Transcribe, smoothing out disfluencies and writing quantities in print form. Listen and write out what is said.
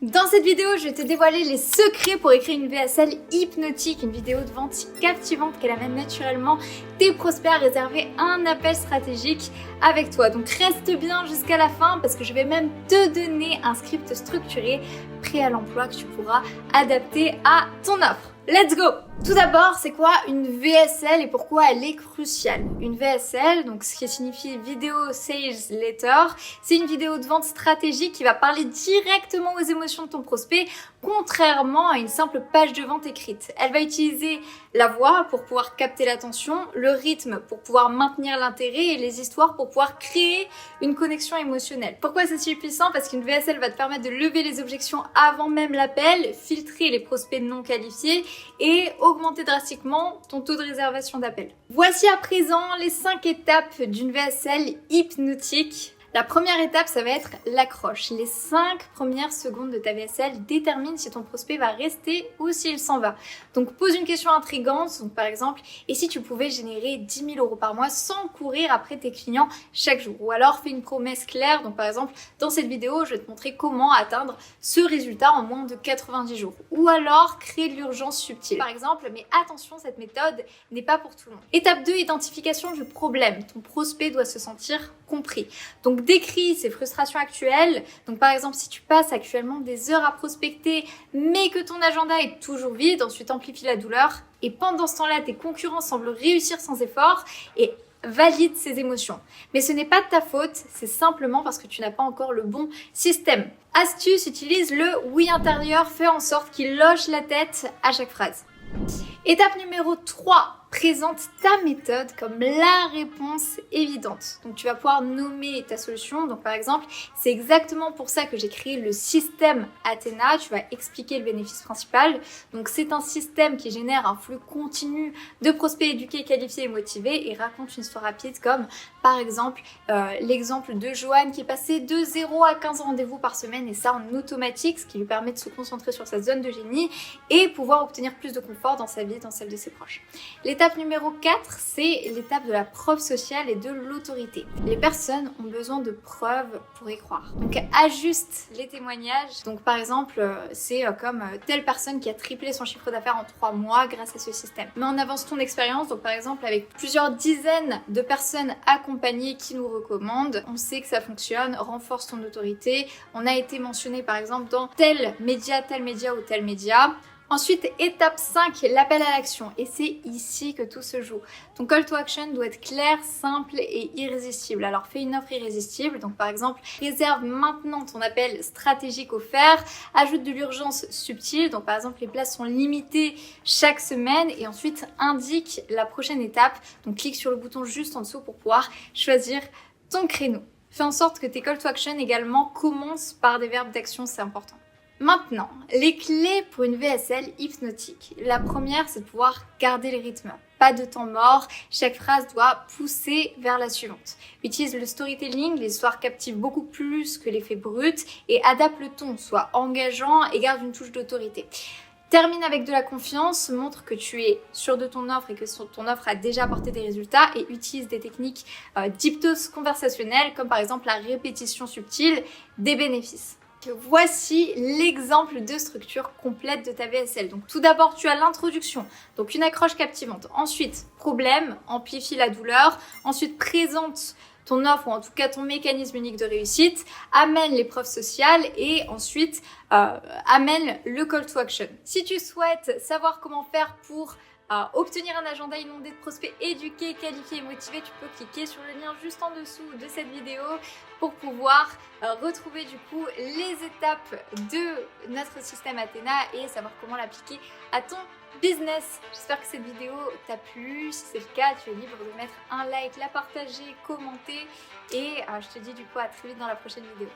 Dans cette vidéo, je vais te dévoiler les secrets pour écrire une VSL hypnotique, une vidéo de vente si captivante qu'elle amène naturellement tes prospects à réserver un appel stratégique avec toi. Donc reste bien jusqu'à la fin parce que je vais même te donner un script structuré prêt à l'emploi que tu pourras adapter à ton offre. Let's go! Tout d'abord, c'est quoi une VSL et pourquoi elle est cruciale? Une VSL, donc ce qui signifie Video Sales Letter, c'est une vidéo de vente stratégique qui va parler directement aux émotions de ton prospect, contrairement à une simple page de vente écrite. Elle va utiliser la voix pour pouvoir capter l'attention, le rythme pour pouvoir maintenir l'intérêt et les histoires pour pouvoir créer une connexion émotionnelle. Pourquoi c'est si puissant? Parce qu'une VSL va te permettre de lever les objections avant même l'appel, filtrer les prospects non qualifiés et augmenter drastiquement ton taux de réservation d'appel. Voici à présent les 5 étapes d'une VSL hypnotique. La première étape, ça va être l'accroche. Les 5 premières secondes de ta VSL déterminent si ton prospect va rester ou s'il s'en va. Donc pose une question intrigante, donc par exemple, et si tu pouvais générer 10 000 € par mois sans courir après tes clients chaque jour? Ou alors fais une promesse claire, donc par exemple, dans cette vidéo, je vais te montrer comment atteindre ce résultat en moins de 90 jours. Ou alors créer de l'urgence subtile. Par exemple, mais attention, cette méthode n'est pas pour tout le monde. Étape 2, identification du problème. Ton prospect doit se sentir compris. Donc décris ses frustrations actuelles. Donc par exemple, si tu passes actuellement des heures à prospecter, mais que ton agenda est toujours vide, ensuite amplifie la douleur. Et pendant ce temps-là, tes concurrents semblent réussir sans effort et valide ces émotions. Mais ce n'est pas de ta faute, c'est simplement parce que tu n'as pas encore le bon système. Astuce, utilise le oui intérieur, fais en sorte qu'il loge la tête à chaque phrase. Étape numéro 3. Présente ta méthode comme la réponse évidente. Donc tu vas pouvoir nommer ta solution. Donc par exemple, c'est exactement pour ça que j'ai créé le système Athéna. Tu vas expliquer le bénéfice principal. Donc c'est un système qui génère un flux continu de prospects éduqués, qualifiés et motivés et raconte une histoire rapide comme par exemple l'exemple de Joanne qui est passée de 0 à 15 rendez-vous par semaine et ça en automatique, ce qui lui permet de se concentrer sur sa zone de génie et pouvoir obtenir plus de confort dans sa vie, dans celle de ses proches. L'étape numéro 4, c'est l'étape de la preuve sociale et de l'autorité. Les personnes ont besoin de preuves pour y croire. Donc ajuste les témoignages. Donc par exemple, c'est comme telle personne qui a triplé son chiffre d'affaires en 3 mois grâce à ce système. Mais on avance ton expérience. Donc par exemple, avec plusieurs dizaines de personnes accompagnées qui nous recommandent, on sait que ça fonctionne, renforce ton autorité. On a été mentionné par exemple dans tel média ou tel média. Ensuite, étape 5, l'appel à l'action. Et c'est ici que tout se joue. Ton call to action doit être clair, simple et irrésistible. Alors, fais une offre irrésistible. Donc, par exemple, réserve maintenant ton appel stratégique offert. Ajoute de l'urgence subtile. Donc, par exemple, les places sont limitées chaque semaine. Et ensuite, indique la prochaine étape. Donc, clique sur le bouton juste en dessous pour pouvoir choisir ton créneau. Fais en sorte que tes call to action également commencent par des verbes d'action, c'est important. Maintenant, les clés pour une VSL hypnotique. La première, c'est de pouvoir garder le rythme. Pas de temps mort, chaque phrase doit pousser vers la suivante. Utilise le storytelling, les histoires captivent beaucoup plus que l'effet brut et adapte le ton, soit engageant et garde une touche d'autorité. Termine avec de la confiance, montre que tu es sûr de ton offre et que ton offre a déjà apporté des résultats et utilise des techniques d'hypnose conversationnelle comme par exemple la répétition subtile des bénéfices. Voici l'exemple de structure complète de ta VSL. Donc tout d'abord, tu as l'introduction, donc une accroche captivante. Ensuite, problème, amplifie la douleur. Ensuite, présente ton offre ou en tout cas ton mécanisme unique de réussite, amène les preuves sociales et ensuite amène le call to action. Si tu souhaites savoir comment faire pour obtenir un agenda inondé de prospects éduqués, qualifiés et motivés, tu peux cliquer sur le lien juste en dessous de cette vidéo pour pouvoir retrouver du coup les étapes de notre système Athéna et savoir comment l'appliquer à ton business. J'espère que cette vidéo t'a plu. Si c'est le cas, tu es libre de mettre un like, la partager, commenter et je te dis du coup à très vite dans la prochaine vidéo.